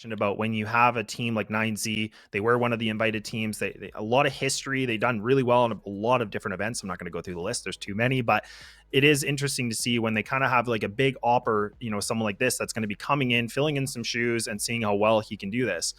about when you have a team like 9Z, they were one of the invited teams. They a lot of history. They've done really well in a lot of different events. I'm not going to go through the list. There's too many, but it is interesting to see when they kind of have like a big opper, someone like this that's going to be coming in, filling in some shoes and seeing how well he can do this.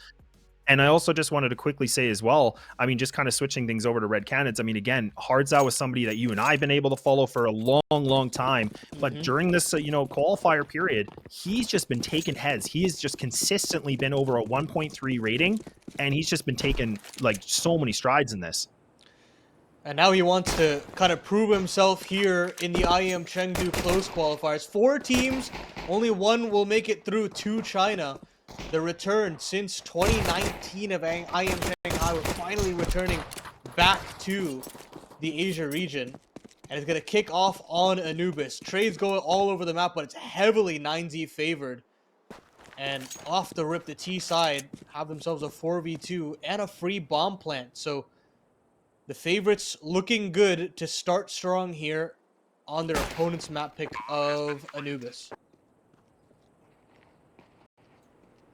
And I also just wanted to quickly say as well, I mean, just kind of switching things over to Red Canids. I mean, again, Hardzao was somebody that you and I have been able to follow for a long, long time. But during this, qualifier period, he's just been taking heads. He's just consistently been over a 1.3 rating, and he's just been taking like so many strides in this. And now he wants to kind of prove himself here in the IEM Chengdu close qualifiers. 4 teams, only one will make it through to China. The return since 2019 of IEM Shanghai, we're finally returning back to the Asia region. And it's going to kick off on Anubis. Trades going all over the map, but it's heavily 9Z favored. And off the rip, the T side have themselves a 4v2 and a free bomb plant. So the favorites looking good to start strong here on their opponent's map pick of Anubis.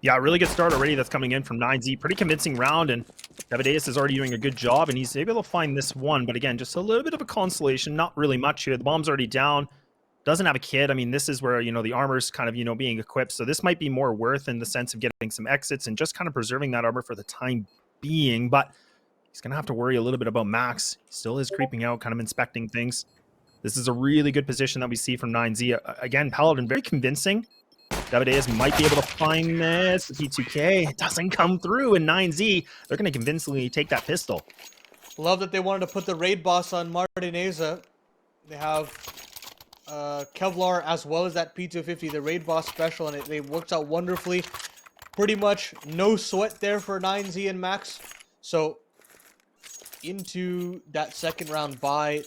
Yeah, really good start already that's coming in from 9Z. Pretty convincing round, and Davideus is already doing a good job, and he's able to find this one. But again, just a little bit of a consolation, not really much here. The bomb's already down. Doesn't have a kit. I mean, this is where, the armor's kind of, being equipped. So this might be more worth in the sense of getting some exits and just kind of preserving that armor for the time being. But he's going to have to worry a little bit about Max. He still is creeping out, kind of inspecting things. This is a really good position that we see from 9Z. Again, Paladin, very convincing. Davideus might be able to find this. P2K, it doesn't come through. And 9Z, they're going to convincingly take that pistol. Love that they wanted to put the raid boss on Martineza. They have Kevlar as well as that P250, the raid boss special, and it works out wonderfully. Pretty much no sweat there for 9Z and Max. So into that second round bye.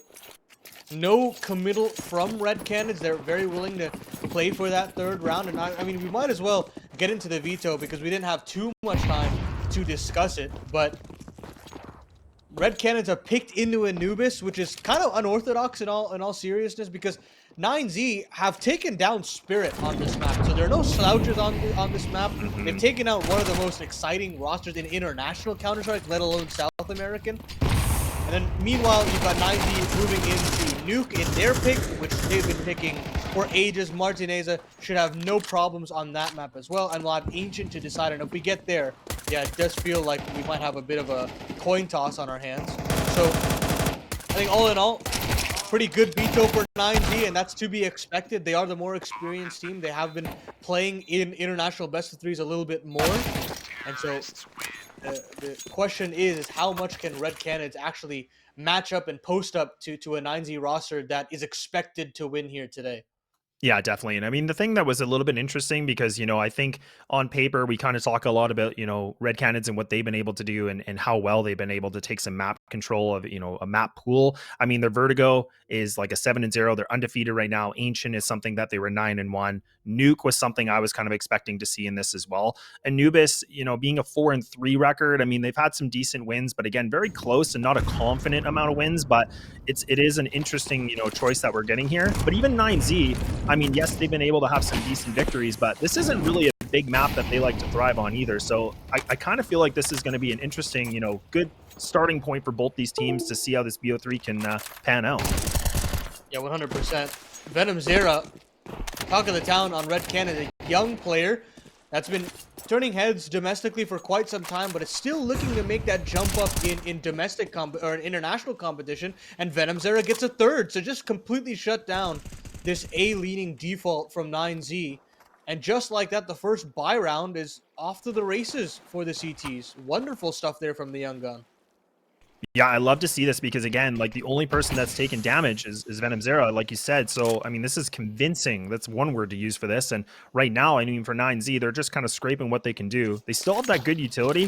No committal from Red Canids. They're very willing to play for that third round. And I mean, we might as well get into the veto because we didn't have too much time to discuss it. But Red Canids are picked into Anubis, which is kind of unorthodox in all seriousness, because 9Z have taken down Spirit on this map. So there are no slouches on this map. They've taken out one of the most exciting rosters in international Counter-Strike, let alone South American. And then, meanwhile, you've got 9Z moving into Nuke in their pick, which they've been picking for ages. Martineza should have no problems on that map as well. And we'll have Ancient to decide. And if we get there, yeah, it does feel like we might have a bit of a coin toss on our hands. So, I think all in all, pretty good veto for 9Z, and that's to be expected. They are the more experienced team. They have been playing in international best-of-threes a little bit more. And so the question is how much can Red Canids actually match up and post up to a 9Z roster that is expected to win here today? Yeah, definitely. And I mean, the thing that was a little bit interesting because, I think on paper, we kind of talk a lot about, Red Canids and what they've been able to do and how well they've been able to take some map control of, a map pool. I mean, their Vertigo is like a 7-0. They're undefeated right now. Ancient is something that they were 9-1. Nuke was something I was kind of expecting to see in this as well. Anubis, being a 4-3 record, I mean, they've had some decent wins, but again, very close and not a confident amount of wins, but it is an interesting, choice that we're getting here. But even 9Z, I mean, yes, they've been able to have some decent victories, but this isn't really a big map that they like to thrive on either. So I kind of feel like this is going to be an interesting, good starting point for both these teams to see how this BO3 can pan out. Yeah, 100%. Venom Zera, talk of the town on Red Canada, a young player that's been turning heads domestically for quite some time, but it's still looking to make that jump up in domestic or in international competition. And Venom Zera gets a third, so just completely shut down this A-leaning default from 9Z. And just like that, the first buy round is off to the races for the CTs. Wonderful stuff there from the young gun. Yeah, I love to see this because, again, like the only person that's taken damage is Venom Zera, like you said. So, I mean, this is convincing. That's one word to use for this. And right now, I mean, for 9Z, they're just kind of scraping what they can do. They still have that good utility.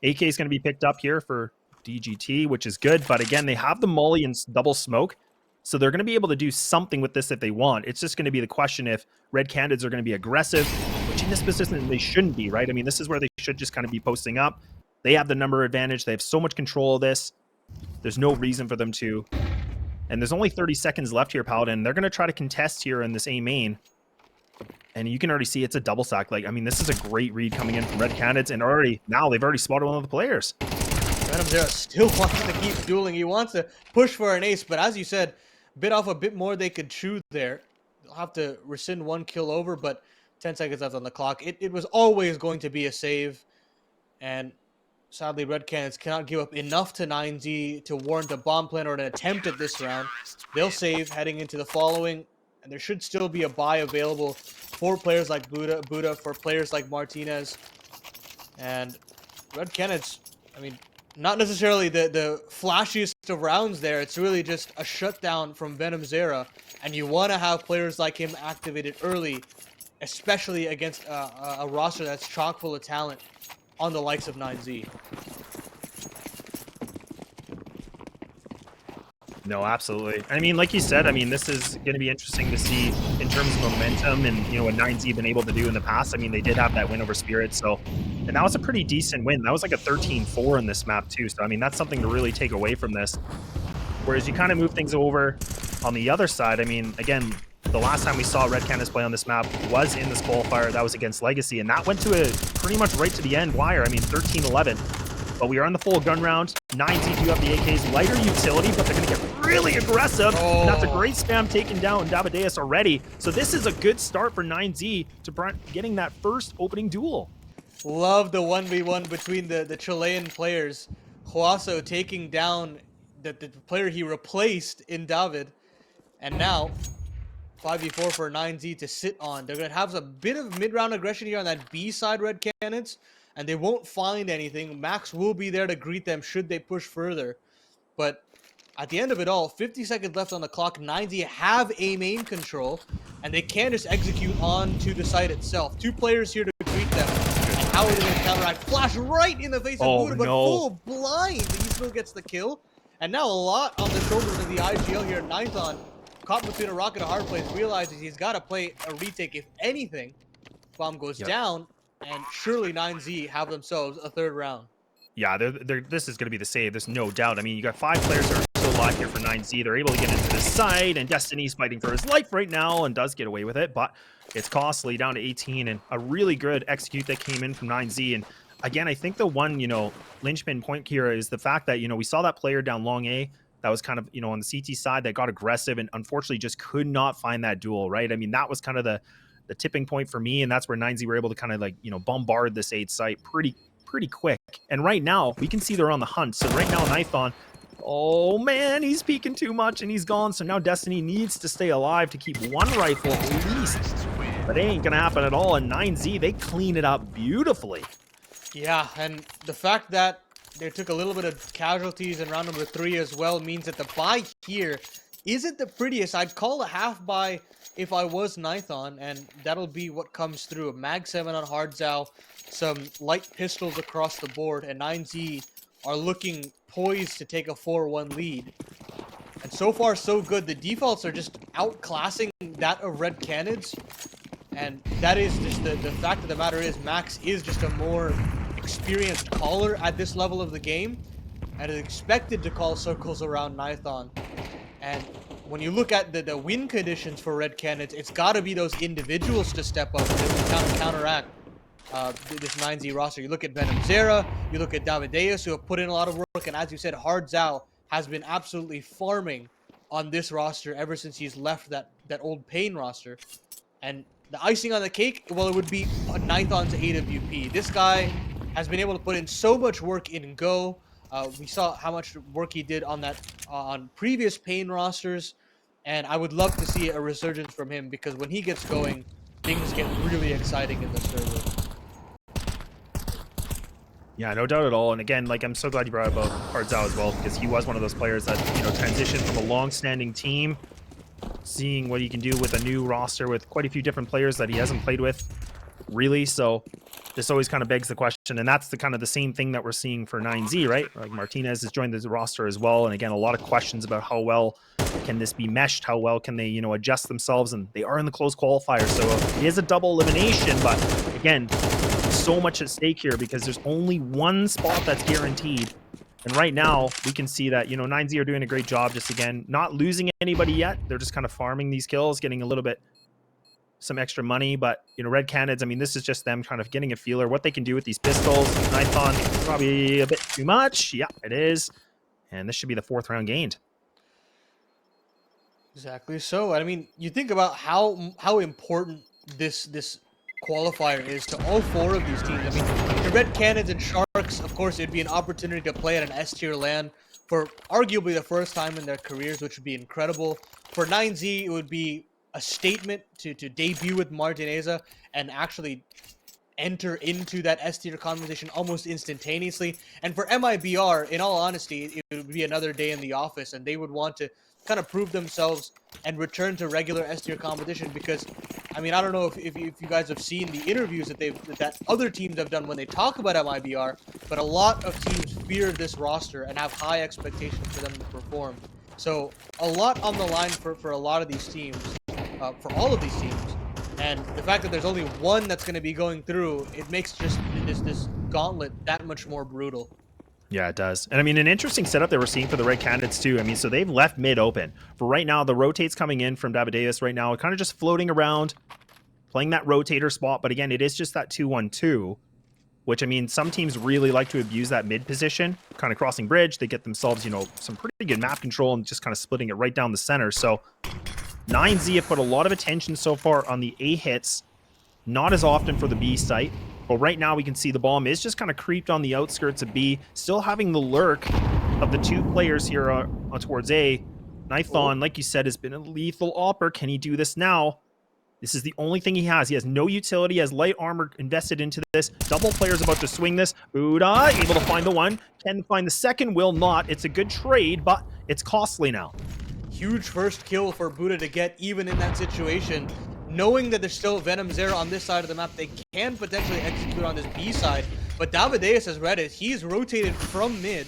AK is going to be picked up here for DGT, which is good. But again, they have the molly and double smoke. So they're going to be able to do something with this if they want. It's just going to be the question if Red Canids are going to be aggressive, which in this position they shouldn't be, right? I mean, this is where they should just kind of be posting up. They have the number advantage. They have so much control of this. There's no reason for them to. And there's only 30 seconds left here, Paladin. They're going to try to contest here in this A main. And you can already see it's a double sack. Like, I mean, this is a great read coming in from Red Canids, and already now they've already spotted one of the players. Venom Zero still wants to keep dueling. He wants to push for an ace, but as you said, bit off a bit more they could chew there. They'll have to rescind one kill over, but 10 seconds left on the clock. It was always going to be a save, and sadly, Red Canids cannot give up enough to 9Z to warrant a bomb plan or an attempt at this round. They'll save heading into the following, and there should still be a buy available for players like Buda, for players like Martinez. And Red Canids, I mean, not necessarily the flashiest of rounds there. It's really just a shutdown from Venom Zera, and you want to have players like him activated early, especially against a roster that's chock full of talent on the likes of 9Z. No, absolutely. I mean, like you said, I mean, this is going to be interesting to see in terms of momentum and, you know, what 9Z been able to do in the past. I mean, they did have that win over Spirit, so, and that was a pretty decent win. That was like a 13-4 in this map too. So, I mean, that's something to really take away from this. Whereas you kind of move things over on the other side. I mean, again, the last time we saw Red Canids play on this map was in this qualifier. That was against Legacy, and that went to a pretty much right to the end wire. I mean, 13-11. But we are in the full gun round. 9Z do have the AK's lighter utility, but they're going to get really aggressive. Oh. And that's a great spam taken down Davideus already. So this is a good start for 9Z to getting that first opening duel. Love the 1v1 between the Chilean players. Huaso taking down the player he replaced in David. And now 5v4 for 9Z to sit on. They're going to have a bit of mid-round aggression here on that B side, Red Canids, and they won't find anything. Max will be there to greet them should they push further. But at the end of it all, 50 seconds left on the clock. 9Z have a main control, and they can just execute on to the site itself. Two players here to greet them. And how are they going to counteract? Flash right in the face of Buda, but full blind. He still gets the kill. And now a lot on the shoulders of the IGL here. Nython, caught between a rock and a hard place, realizes he's got to play a retake if anything. Bomb goes down, and surely 9Z have themselves a third round. Yeah, this is going to be the save. There's no doubt. I mean, you got 5 players that are still alive here for 9Z. They're able to get into the side, and Destiny's fighting for his life right now and does get away with it, but it's costly, down to 18, and a really good execute that came in from 9Z. And again, I think the one, you know, linchpin point here is the fact that, you know, we saw that player down long A that was kind of, you know, on the CT side that got aggressive and unfortunately just could not find that duel, right? I mean, that was kind of the tipping point for me, and that's where 9Z were able to kind of like, you know, bombard this 8 site pretty quick. And right now, we can see they're on the hunt. So right now, Nython, oh man, he's peeking too much and he's gone. So now Destiny needs to stay alive to keep one rifle at least. But it ain't gonna happen at all. And 9Z, they clean it up beautifully. Yeah, and the fact that they took a little bit of casualties in round number 3 as well means that the buy here isn't the prettiest. I'd call a half buy if I was Nython, and that'll be what comes through. A Mag 7 on Hardzao, some light pistols across the board, and 9Z are looking poised to take a 4-1 lead. And so far, so good. The defaults are just outclassing that of Red Canids, and that is just the fact of the matter is Max is just a more experienced caller at this level of the game, and is expected to call circles around Nython. And when you look at the win conditions for Red Canids, it's got to be those individuals to step up to counteract this 9Z roster. You look at Venom Zera, you look at Davideus, who have put in a lot of work, and as you said, Hardzao has been absolutely farming on this roster ever since he's left that old Pain roster. And the icing on the cake, well, it would be Nython's AWP. This guy has been able to put in so much work in Go. We saw how much work he did on that on previous Pain rosters, and I would love to see a resurgence from him, because when he gets going, things get really exciting in the server. Yeah, no doubt at all. And again, like, I'm so glad you brought up Hardzao as well, because he was one of those players that, you know, transitioned from a long-standing team, seeing what he can do with a new roster with quite a few different players that he hasn't played with, really. So this always kind of begs the question, and that's the kind of the same thing that we're seeing for 9Z, right? Like, Martinez has joined the roster as well, and again, a lot of questions about how well can this be meshed, how well can they, you know, adjust themselves, and they are in the close qualifier, so it is a double elimination. But again, so much at stake here because there's only one spot that's guaranteed. And right now, we can see that, you know, 9Z are doing a great job, just again, not losing anybody yet. They're just kind of farming these kills, getting a little bit some extra money, but you know, Red Canids, I mean, this is just them kind of getting a feeler what they can do with these pistols. Nython, probably a bit too much. Yeah, it is. And this should be the 4th round gained. Exactly. So, I mean, you think about how important this qualifier is to all 4 of these teams. I mean, the Red Canids and Sharks, of course, it'd be an opportunity to play at an S tier LAN for arguably the first time in their careers, which would be incredible. For 9Z, it would be a statement to debut with Martineza and actually enter into that S tier conversation almost instantaneously. And for MIBR, in all honesty, it would be another day in the office, and they would want to kind of prove themselves and return to regular S tier competition. Because, I mean, I don't know if you guys have seen the interviews that other teams have done when they talk about MIBR, but a lot of teams fear this roster and have high expectations for them to perform. So a lot on the line for a lot of these teams, for all of these teams. And the fact that there's only one that's going to be going through, it makes just this gauntlet that much more brutal. Yeah, it does. And I mean, an interesting setup that we're seeing for the Red Canids too. I mean, so they've left mid open. For right now, the rotates coming in from Davideus right now, kind of just floating around, playing that rotator spot. But again, it is just that 2-1-2, which I mean, some teams really like to abuse that mid position, kind of crossing bridge. They get themselves, you know, some pretty good map control and just kind of splitting it right down the center. So 9Z have put a lot of attention so far on the A hits, not as often for the B site. But right now we can see the bomb is just kind of creeped on the outskirts of B, still having the lurk of the 2 players here towards A. Nython, like you said, has been a lethal opper. Can he do this now? This is the only thing he has. He has no utility, he has light armor invested into this. Double players about to swing this. Buda able to find the one. Can find the second, will not. It's a good trade, but it's costly now. Huge first kill for Buda to get even in that situation. Knowing that there's still Venom Zero on this side of the map, they can potentially execute on this B side. But Davideus has read it. He's rotated from mid.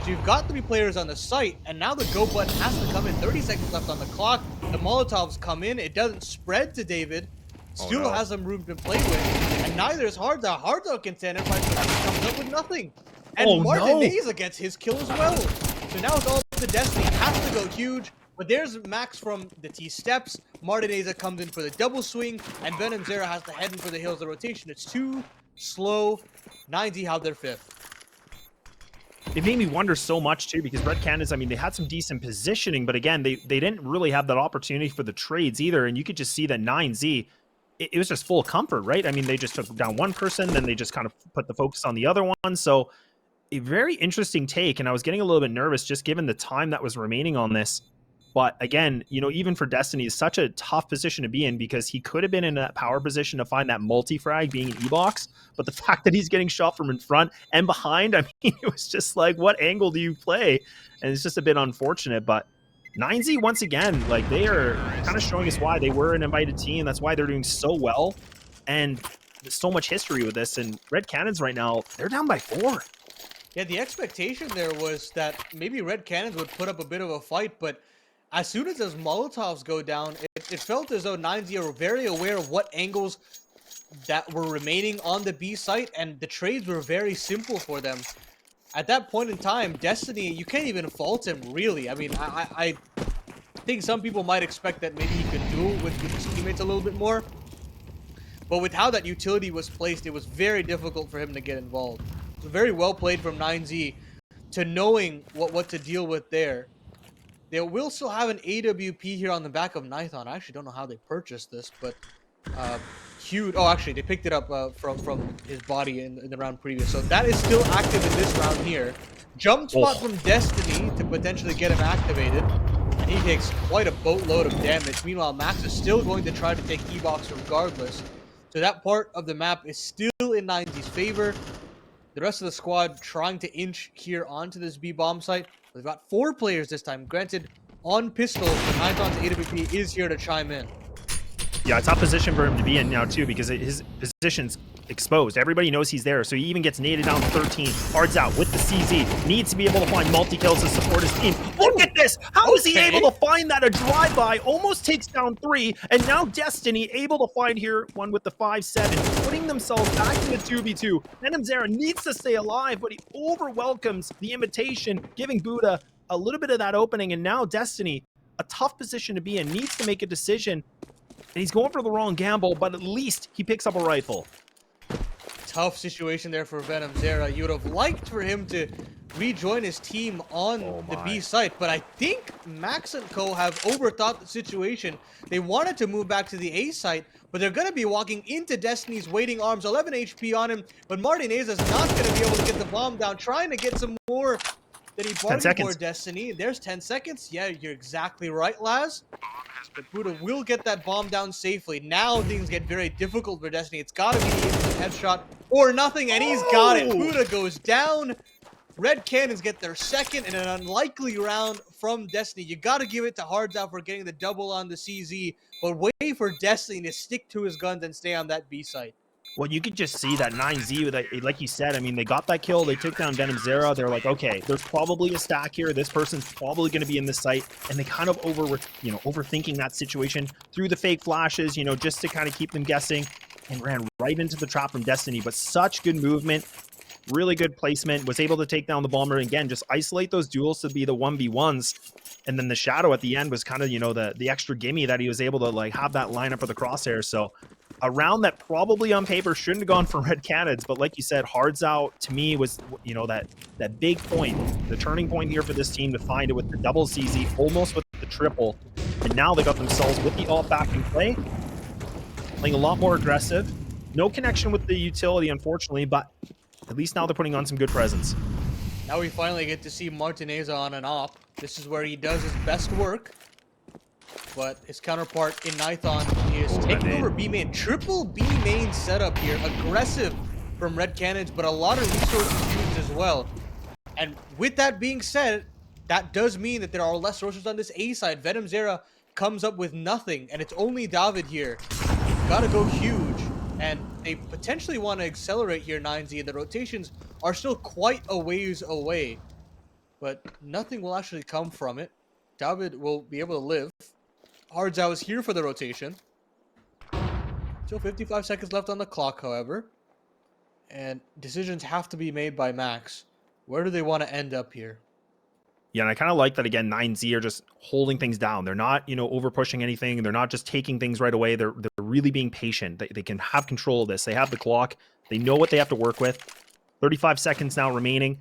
So you've got 3 players on the site, and now the go button has to come in. 30 seconds left on the clock. The Molotovs come in. It doesn't spread to David. Still has some room to play with. And neither is Hardza. Hardza can stand in front, but he comes up with nothing. And Martineza gets his kill as well. So now it's all to Destiny. Has to go huge. But there's Max from the T steps. Martineza comes in for the double swing, and Venom Zero has to head in for the hills of rotation. It's too slow. 9Z held their 5th. It made me wonder so much too, because Red Canids, I mean, they had some decent positioning, but again, they didn't really have that opportunity for the trades either. And you could just see that 9Z, it was just full of comfort, right? I mean, they just took down one person, then they just kind of put the focus on the other one. So a very interesting take, and I was getting a little bit nervous just given the time that was remaining on this. But again, you know, even for Destiny, it's such a tough position to be in, because he could have been in that power position to find that multi-frag being an E-box. But the fact that he's getting shot from in front and behind, I mean, it was just like, what angle do you play? And it's just a bit unfortunate. But 9Z, once again, like, they are kind of showing us why they were an invited team. That's why they're doing so well. And there's so much history with this. And Red Canids right now, they're down by 4. Yeah, the expectation there was that maybe Red Canids would put up a bit of a fight, but as soon as those Molotovs go down, it felt as though 9Z were very aware of what angles that were remaining on the B site, and the trades were very simple for them. At that point in time, Destiny, you can't even fault him, really. I mean, I think some people might expect that maybe he could duel with his teammates a little bit more. But with how that utility was placed, it was very difficult for him to get involved. So very well played from 9Z to knowing what to deal with there. They will still have an AWP here on the back of Nython. I actually don't know how they purchased this, but huge. Oh, actually, they picked it up from his body in the round previous. So that is still active in this round here. Jump spot from Destiny to potentially get him activated. And he takes quite a boatload of damage. Meanwhile, Max is still going to try to take E-Box regardless. So that part of the map is still in 9Z's favor. The rest of the squad trying to inch here onto this B bomb site. We've got 4 players this time. Granted, on pistol, Nython's AWP is here to chime in. Yeah, tough position for him to be in now, too, because his position's exposed. Everybody knows he's there, so he even gets naded down to 13. Hards out with the CZ. Needs to be able to find multi-kills to support his team. Look at this! How is he able to find that? A drive-by, almost takes down 3, and now Destiny able to find here one with the 5-7, putting themselves back in the 2v2. Venom Zera needs to stay alive, but he over-welcomes the invitation, giving Buda a little bit of that opening, and now Destiny, a tough position to be in, needs to make a decision. And he's going for the wrong gamble, but at least he picks up a rifle. Tough situation there for Venom Zera. You would have liked for him to rejoin his team on the B site, but I think Max and Co have overthought the situation. They wanted to move back to the A site, but they're going to be walking into Destiny's waiting arms. 11 HP on him, but Martinez is not going to be able to get the bomb down, trying to get some more that he bargained for Destiny. There's 10 seconds. Yeah, you're exactly right, Laz. But Buda will get that bomb down safely. Now things get very difficult for Destiny. It's got to be the headshot or nothing, and he's got it. Buda goes down. Red Canids get their second in an unlikely round from Destiny. You got to give it to Hards Out for getting the double on the CZ, but wait for Destiny to stick to his guns and stay on that B site. Well, you could just see that 9Z, like you said, I mean, they got that kill, they took down Venom Zera, they're like, okay, there's probably a stack here, this person's probably going to be in this site, and they kind of overthinking that situation through the fake flashes, just to kind of keep them guessing, and ran right into the trap from Destiny. But such good movement, really good placement, was able to take down the bomber, and again, just isolate those duels to be the 1v1s, and then the shadow at the end was kind of, the extra gimme that he was able to, like, have that lineup for the crosshair. So a round that probably on paper shouldn't have gone for Red Canids, but like you said, Hards Out to me was, that big point, the turning point here for this team to find it with the double CZ, almost with the triple, and now they got themselves with the ult back in play, playing a lot more aggressive. No connection with the utility, unfortunately, but at least now they're putting on some good presence. Now we finally get to see Martinez on an op. This is where he does his best work. But his counterpart in Nython is taking over B main. Triple B main setup here. Aggressive from Red Canids, but a lot of resources used as well. And with that being said, that does mean that there are less resources on this A side. Venom Zera comes up with nothing, and it's only David here. Gotta go huge. And they potentially want to accelerate here, 9Z. The rotations are still quite a ways away. But nothing will actually come from it. David will be able to live. Hards Out is here for the rotation. Still 55 seconds left on the clock, however. And decisions have to be made by Max. Where do they want to end up here? Yeah, and I kind of like that, again, 9Z are just holding things down. They're not, over pushing anything. They're not just taking things right away. They're really being patient. They can have control of this. They have the clock. They know what they have to work with. 35 seconds now remaining.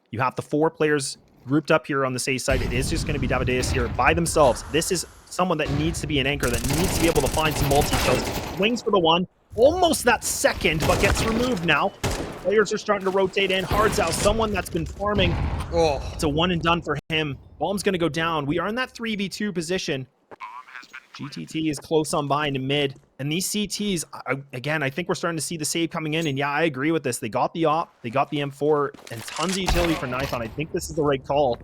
You have the 4 players grouped up here on the safe side. It is just going to be Davideus here by themselves. This is someone that needs to be an anchor, that needs to be able to find some multi-kills. Swings for the one. Almost that second, but gets removed now. Players are starting to rotate in. Hards Out, someone that's been farming. Oh, it's a one and done for him. Bomb's going to go down. We are in that 3v2 position. GTT is close on by into mid. And these CTs, again, I think we're starting to see the save coming in. And yeah, I agree with this. They got the op, they got the M4, and tons of utility for Nython. I think this is the right call.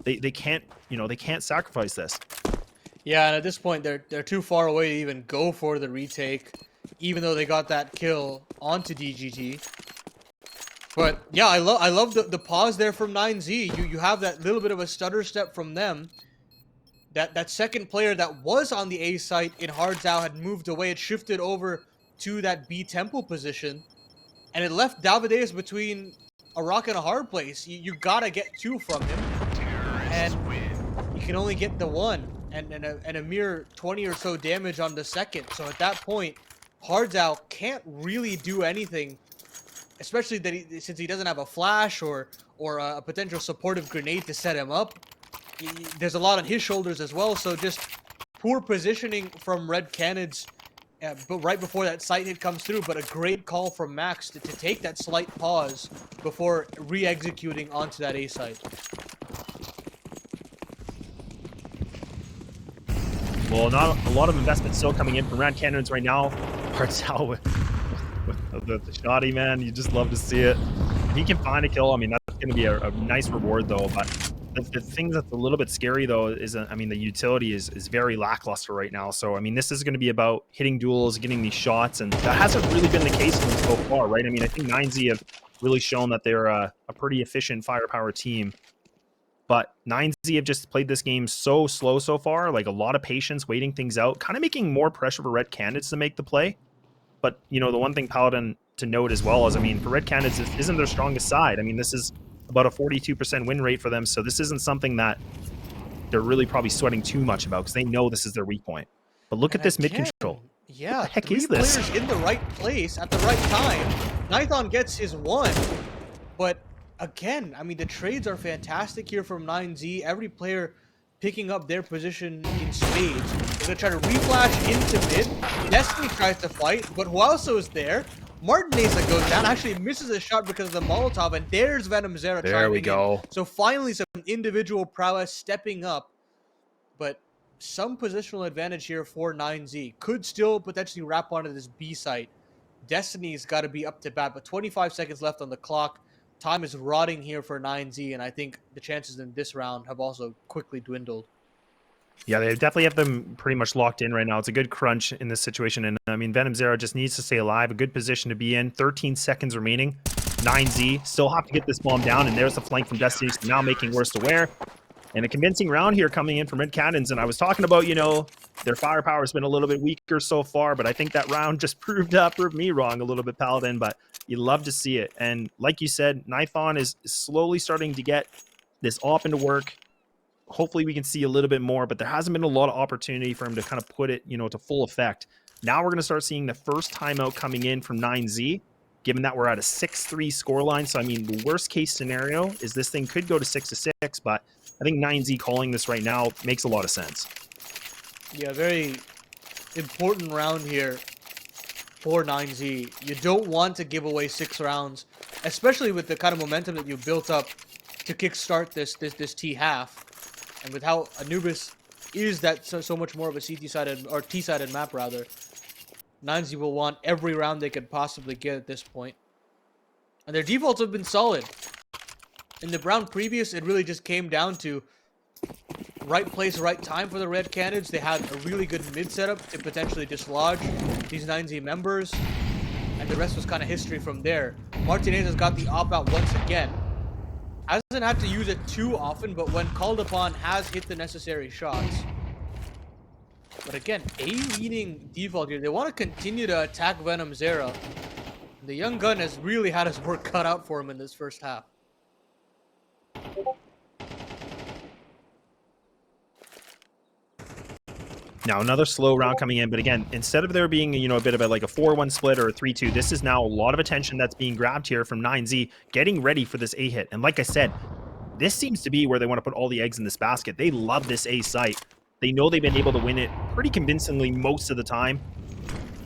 They can't, they can't sacrifice this. Yeah, and at this point, they're too far away to even go for the retake, even though they got that kill onto DGT. But yeah, I love the pause there from 9Z. You have that little bit of a stutter step from them. That second player that was on the A site in Hards Out had moved away. It shifted over to that B temple position, and it left Davideus between a rock and a hard place. You gotta get 2 from him, and you can only get the 1, and a mere 20 or so damage on the second. So at that point, Hards Out can't really do anything, especially that since he doesn't have a flash or a potential supportive grenade to set him up. There's a lot on his shoulders as well, so just poor positioning from Red Canids, but right before that sight hit comes through, but a great call from Max to take that slight pause before re-executing onto that A site. Well, not a lot of investment still coming in from Red Canids right now. Hards Out with the shoddy, man. You just love to see it. If he can find a kill, I mean, that's going to be a nice reward, though, but the thing that's a little bit scary, though, is, I mean, the utility is very lackluster right now. So, I mean, this is going to be about hitting duels, getting these shots, and that hasn't really been the case for them so far, right? I mean, I think 9Z have really shown that they're a pretty efficient firepower team. But 9Z have just played this game so slow so far, like a lot of patience, waiting things out, kind of making more pressure for Red Canids to make the play. But, the one thing, Paladin, to note as well is, I mean, for Red Canids, this isn't their strongest side. I mean, this is about a 42% win rate for them, so this isn't something that they're really probably sweating too much about, because they know this is their weak point. But look And at this mid again, control. What yeah, the heck is three this? players in the right place at the right time. Nython gets his one, but again, I mean, the trades are fantastic here from 9Z. Every player picking up their position in spades. They're gonna try to reflash into mid. Destiny tries to fight, but who also is there? Martineza goes down, actually misses a shot because of the Molotov, and there's Venom Zera There we chiming in. go. So finally, some individual prowess stepping up, but some positional advantage here for 9Z. Could still potentially wrap onto this B site. Destiny's got to be up to bat, but 25 seconds left on the clock. Time is rotting here for 9Z, and I think the chances in this round have also quickly dwindled. Yeah, they definitely have them pretty much locked in right now. It's a good crunch in this situation. And I mean, Venom Zero just needs to stay alive. A good position to be in. 13 seconds remaining. 9Z still have to get this bomb down. And there's the flank from Destiny. So now making worst aware. And a convincing round here coming in from Red Canids. And I was talking about, you know, their firepower has been a little bit weaker so far. But I think that round just proved me wrong a little bit, Paladin. But you love to see it. And like you said, Nython is slowly starting to get this op into work. Hopefully we can see a little bit more, but there hasn't been a lot of opportunity for him to kind of put it, you know, to full effect. Now we're going to start seeing the first timeout coming in from 9Z, given that we're at a 6-3 scoreline. So, I mean, the worst case scenario is this thing could go to 6-6, but I think 9Z calling this right now makes a lot of sense. Yeah, very important round here for 9Z. You don't want to give away 6 rounds, especially with the kind of momentum that you built up to kickstart this T half. And with how Anubis is that so much more of a CT-sided or T-sided map rather, 9Z will want every round they could possibly get at this point. And their defaults have been solid. In the round previous, it really just came down to right place, right time for the Red Canids. They had a really good mid setup to potentially dislodge these 9Z members. And the rest was kind of history from there. Martinez has got the op-out once again. Hasn't had to use it too often, but when called upon, has hit the necessary shots. But again, A leading default here. They want to continue to attack Venom Zera. The young gun has really had his work cut out for him in this first half. Now another slow round coming in, but again, instead of there being, you know, a bit of a like a 4-1 split or a 3-2, this is now a lot of attention that's being grabbed here from 9Z, getting ready for this A hit. And like I said, this seems to be where they want to put all the eggs in this basket. They love this A site. They know they've been able to win it pretty convincingly most of the time.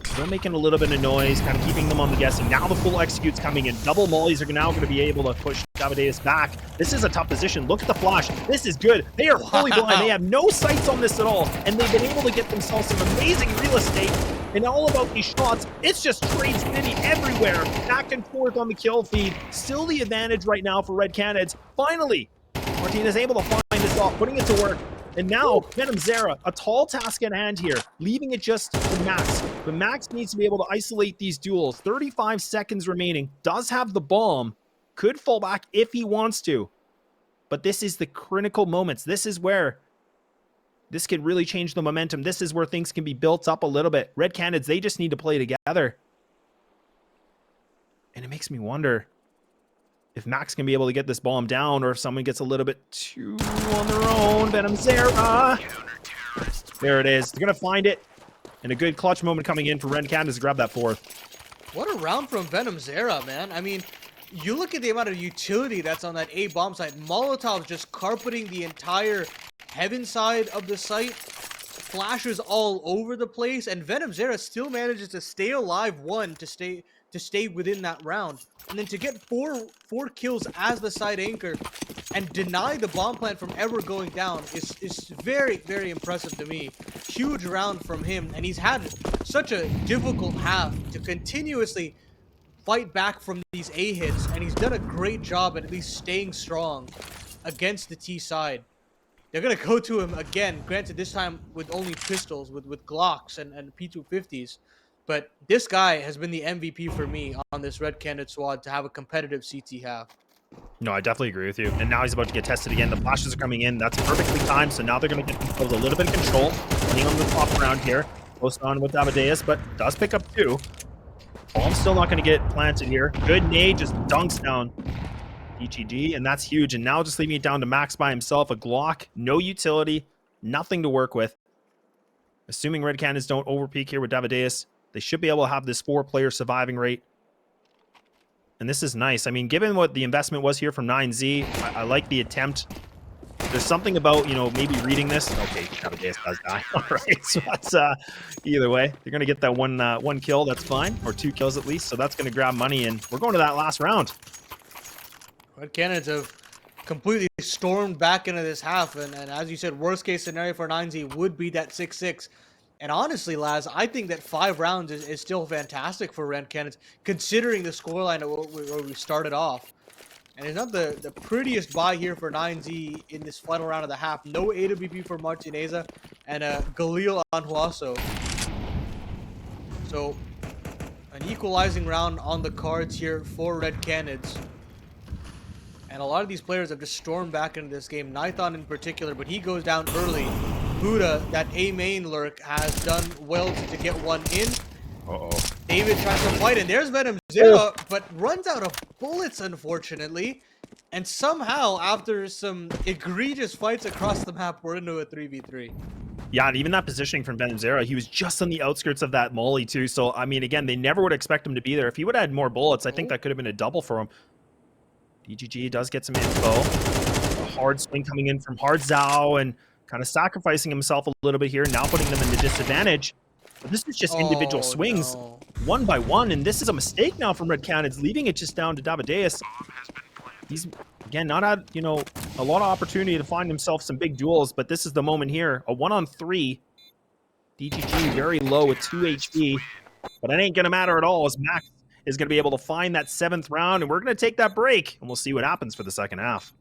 Still making a little bit of noise, kind of keeping them on the guessing. Now the full execute's coming in. Double mollies are now going to be able to push Davideus back. This is a tough position. Look at the flash. This is good. They are fully blind. They have no sights on this at all. And they've been able to get themselves some amazing real estate. And all about these shots, it's just trade city everywhere. Back and forth on the kill feed. Still the advantage right now for Red Canids. Finally, Martinez able to find this off, putting it to work. And now, Venom Zera, a tall task at hand here, leaving it just to Max. But Max needs to be able to isolate these duels. 35 seconds remaining, does have the bomb, could fall back if he wants to. But this is the critical moments. This is where this could really change the momentum. This is where things can be built up a little bit. Red Canids, they just need to play together. And it makes me wonder if Max can be able to get this bomb down, or if someone gets a little bit too on their own. Venom Zera. There it is. They're going to find it. And a good clutch moment coming in for Red Canids to grab that fourth. What a round from Venom Zera, man. I mean, you look at the amount of utility that's on that A bomb site. Molotov's just carpeting the entire heaven side of the site. Flashes all over the place. And Venom Zera still manages to stay alive, to stay within that round. And then to get four kills as the side anchor and deny the bomb plant from ever going down is very, very impressive to me. Huge round from him, and he's had such a difficult half to continuously fight back from these A hits, and he's done a great job at least staying strong against the T side. They're gonna go to him again, granted this time with only pistols, with Glocks and P250s. But this guy has been the MVP for me on this Red Candid squad to have a competitive CT half. No, I definitely agree with you. And now he's about to get tested again. The flashes are coming in. That's perfectly timed. So now they're going to get themselves a little bit of control. Playing on the top round here. Close on with Amadeus, but does pick up 2. Bomb's still not going to get planted here. Good nade, just dunks down EGG, and that's huge. And now just leaving it down to Max by himself. A Glock, no utility, nothing to work with. Assuming Red Canids don't overpeak here with Davideus, they should be able to have this 4-player surviving rate. And this is nice. I mean, given what the investment was here from 9Z, I like the attempt. There's something about, maybe reading this. Okay, Davideus does die. All right, so that's either way. They're going to get that one kill. That's fine, or 2 kills at least. So that's going to grab money, and we're going to that last round. Red Canids have completely stormed back into this half, and as you said, worst case scenario for 9Z would be that 6-6. And honestly, Laz, I think that 5 rounds is still fantastic for Red Canids, considering the scoreline where we started off. And it's not the prettiest buy here for 9Z in this final round of the half. No AWP for Martineza and Galil on Huaso. So, an equalizing round on the cards here for Red Canids. And a lot of these players have just stormed back into this game. Nython in particular, but he goes down early. Buda, that A main lurk, has done well to get one in. Uh-oh. David tries to fight, and there's Venom Zero, but runs out of bullets, unfortunately. And somehow, after some egregious fights across the map, we're into a 3v3. Yeah, and even that positioning from Venom Zero, he was just on the outskirts of that molly, too. So, I mean, again, they never would expect him to be there. If he would have had more bullets, I think that could have been a double for him. DGG does get some info. A hard swing coming in from Hard Zhao and kind of sacrificing himself a little bit here, now putting them in the disadvantage. But this is just individual swings, one by one, and this is a mistake now from Red Canids, leaving it just down to Davideus. He's, again, not had, a lot of opportunity to find himself some big duels, but this is the moment here. A 1-on-3. DGG very low with 2 HP, but it ain't going to matter at all as Max is going to be able to find that 7th round, and we're going to take that break, and we'll see what happens for the second half.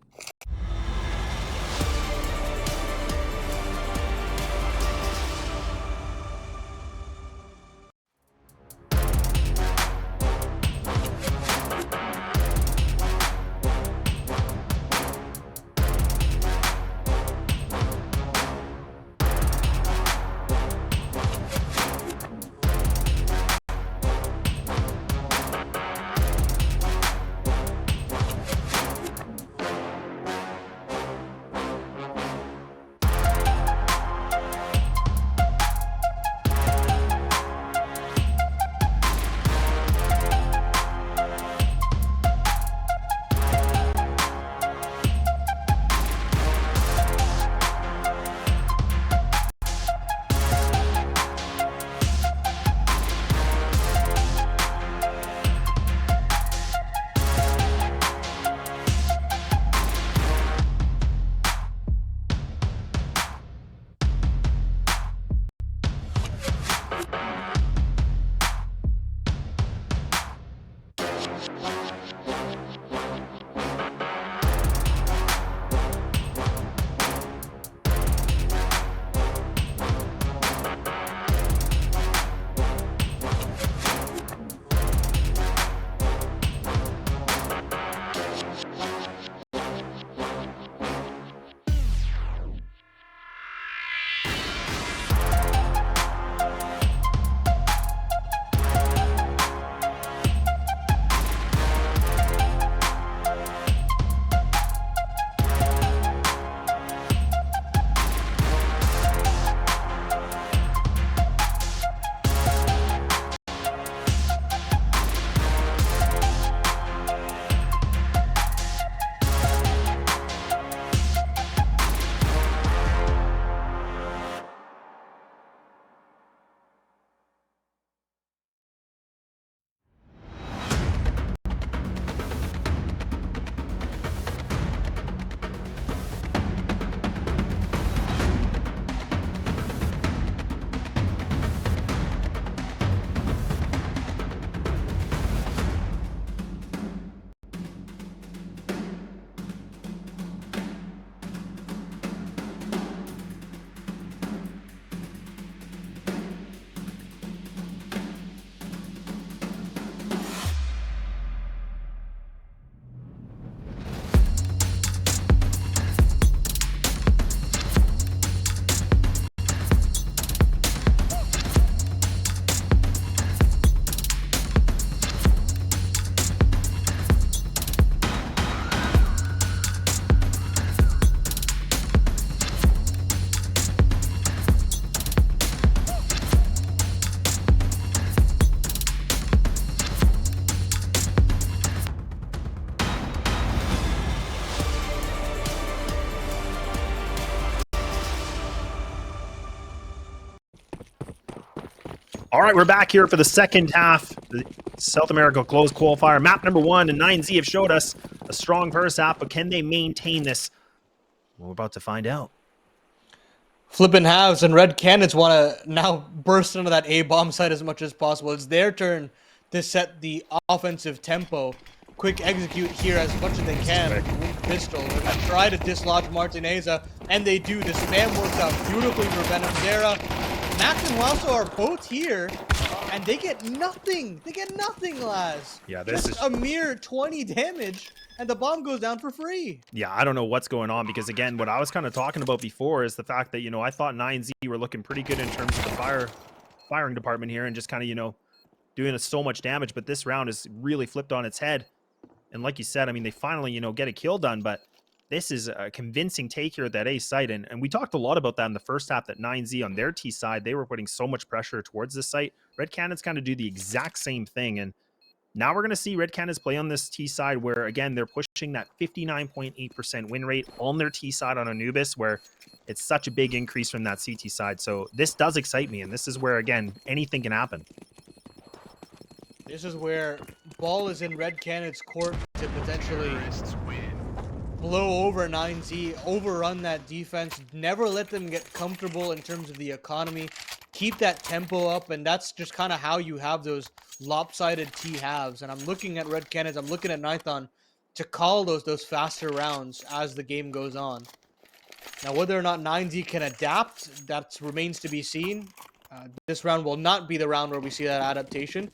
All right, we're back here for the second half. The South America closed qualifier. Map number 1 and 9Z have showed us a strong first half, but can they maintain this? Well, we're about to find out. Flipping halves, and Red Canids want to now burst into that A-bomb site as much as possible. It's their turn to set the offensive tempo. Quick execute here as much as they can with pistol. They're going to try to dislodge Martineza, and they do. The spam works out beautifully for Venom Zera. Max and Lasso are both here, and they get nothing. They get nothing, Laz. Yeah, this is a mere 20 damage, and the bomb goes down for free. Yeah, I don't know what's going on because, again, what I was kind of talking about before is the fact that, I thought 9Z were looking pretty good in terms of the firing department here and just kind of, doing so much damage. But this round is really flipped on its head. And like you said, I mean, they finally, get a kill done, but this is a convincing take here at that A site. And we talked a lot about that in the first half, that 9Z on their T side, they were putting so much pressure towards this site. Red Canids kind of do the exact same thing. And now we're going to see Red Canids play on this T side where, again, they're pushing that 59.8% win rate on their T side on Anubis, where it's such a big increase from that CT side. So this does excite me. And this is where, again, anything can happen. This is where ball is in Red Canids' court to potentially blow over 9Z, overrun that defense, never let them get comfortable in terms of the economy, keep that tempo up, and that's just kind of how you have those lopsided T halves. And I'm looking at Red Canids, I'm looking at Nython to call those faster rounds as the game goes on. Now, whether or not 9Z can adapt, that remains to be seen. This round will not be the round where we see that adaptation,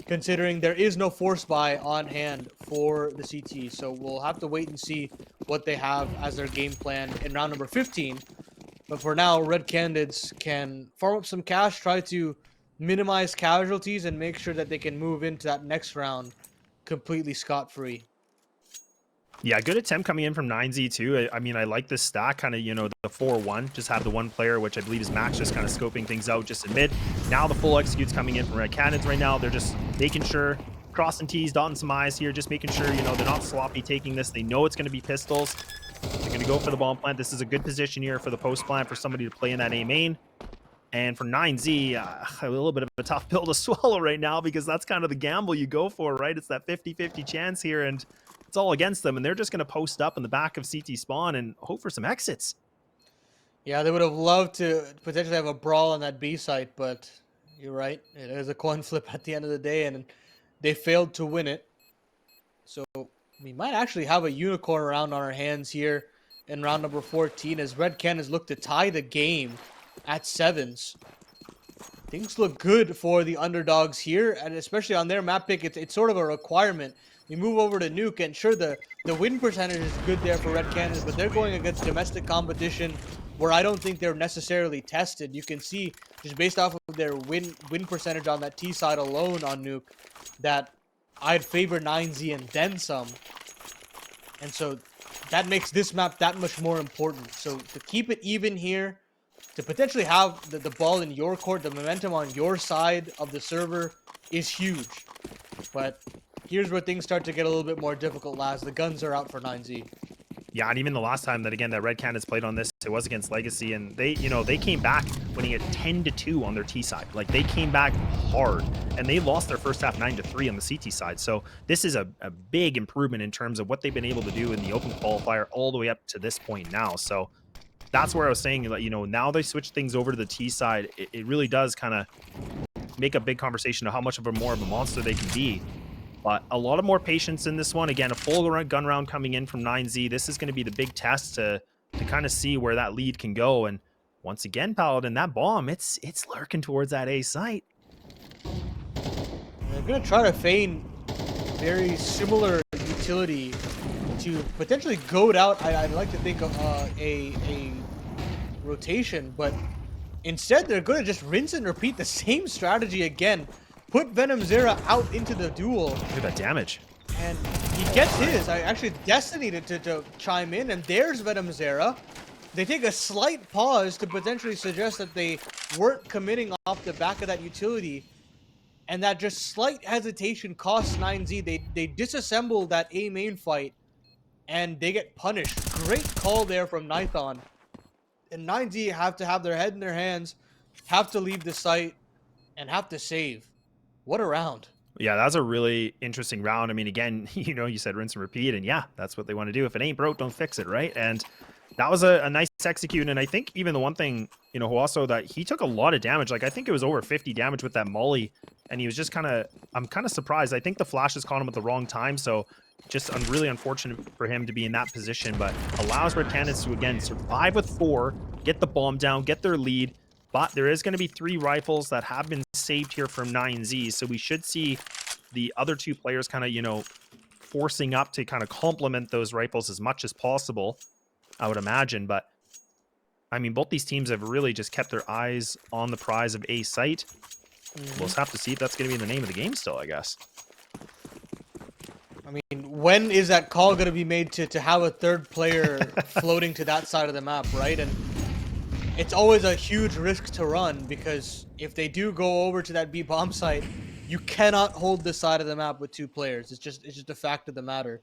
considering there is no force buy on hand for the CT. So we'll have to wait and see what they have as their game plan in round number 15. But for now, Red Canids can farm up some cash, try to minimize casualties, and make sure that they can move into that next round completely scot-free. Yeah, good attempt coming in from 9Z too. I mean, I like this stack, kind of, the 4-1. Just have the one player, which I believe is Max, just kind of scoping things out just in mid. Now the full executes coming in from Red Canids right now. They're just making sure, crossing T's, dotting some I's here, just making sure, they're not sloppy taking this. They know it's going to be pistols. They're going to go for the bomb plant. This is a good position here for the post plant for somebody to play in that A main. And for 9Z, a little bit of a tough pill to swallow right now because that's kind of the gamble you go for, right? It's that 50-50 chance here, and it's all against them, and they're just going to post up in the back of CT spawn and hope for some exits. Yeah, they would have loved to potentially have a brawl on that B site, but you're right. It is a coin flip at the end of the day, and they failed to win it. So we might actually have a unicorn round on our hands here in round number 14 as Red Canids look to tie the game at 7s. Things look good for the underdogs here, and especially on their map pick, it's sort of a requirement. We move over to Nuke, and sure, the win percentage is good there for Red Canids, but they're going against domestic competition where I don't think they're necessarily tested. You can see, just based off of their win percentage on that T side alone on Nuke, that I'd favor 9Z and then some. And so that makes this map that much more important. So to keep it even here, to potentially have the ball in your court, the momentum on your side of the server is huge. But here's where things start to get a little bit more difficult, Laz. The guns are out for 9Z. Yeah, and even the last time that Red Canids played on this, it was against Legacy, and they came back winning it 10-2 on their T side. Like, they came back hard, and they lost their first half 9-3 on the CT side. So this is a big improvement in terms of what they've been able to do in the open qualifier all the way up to this point now. So that's where I was saying, like, now they switch things over to the T side. It really does kind of make a big conversation of how much of a more of a monster they can be. But a lot of more patience in this one. Again, a full gun round coming in from 9Z. This is going to be the big test to kind of see where that lead can go. And once again, Paladin, that bomb, it's lurking towards that A site. They're going to try to feign very similar utility to potentially goad out, I'd like to think of a rotation, but instead they're going to just rinse and repeat the same strategy again. Put Venom Zera out into the duel. Look at that damage. And he gets his. I actually Destiny to chime in, and there's Venom Zera. They take a slight pause to potentially suggest that they weren't committing off the back of that utility. And that just slight hesitation costs 9Z. They disassemble that A main fight, and they get punished. Great call there from Nython. And 9Z have to have their head in their hands, have to leave the site, and have to save. What a round. Yeah, that's a really interesting round. I mean, again, you said rinse and repeat, and yeah, that's what they want to do. If it ain't broke, don't fix it, right? And that was a nice execute. And I think even the one thing, who also that he took a lot of damage. Like, I think it was over 50 damage with that molly, and he was just I'm kind of surprised. I think the flashes caught him at the wrong time, so just really unfortunate for him to be in that position, but allows Red Canids to, again, survive with 4, get the bomb down, get their lead. But there is going to be 3 rifles that have been saved here from 9Z, so we should see the other 2 players kind of, forcing up to kind of complement those rifles as much as possible, I would imagine. But, I mean, both these teams have really just kept their eyes on the prize of A site. We'll just have to see if that's going to be the name of the game still, I guess. I mean, when is that call going to be made to have a third player floating to that side of the map, right? And it's always a huge risk to run, because if they do go over to that B bomb site, you cannot hold this side of the map with 2 players. It's just a fact of the matter.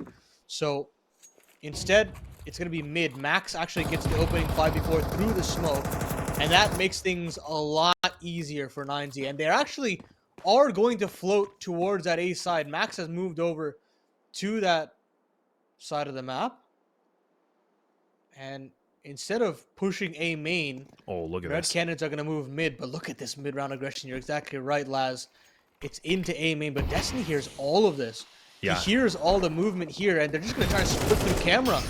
So instead, it's going to be mid. Max actually gets the opening 5v4 through the smoke, and that makes things a lot easier for 9Z. And they actually are going to float towards that A side. Max has moved over to that side of the map, and instead of pushing A main, look at Red this. Canids are going to move mid. But look at this mid-round aggression. You're exactly right, Laz. It's into A main, but Destiny hears all of this. Yeah. He hears all the movement here, and they're just going to try to split through camera.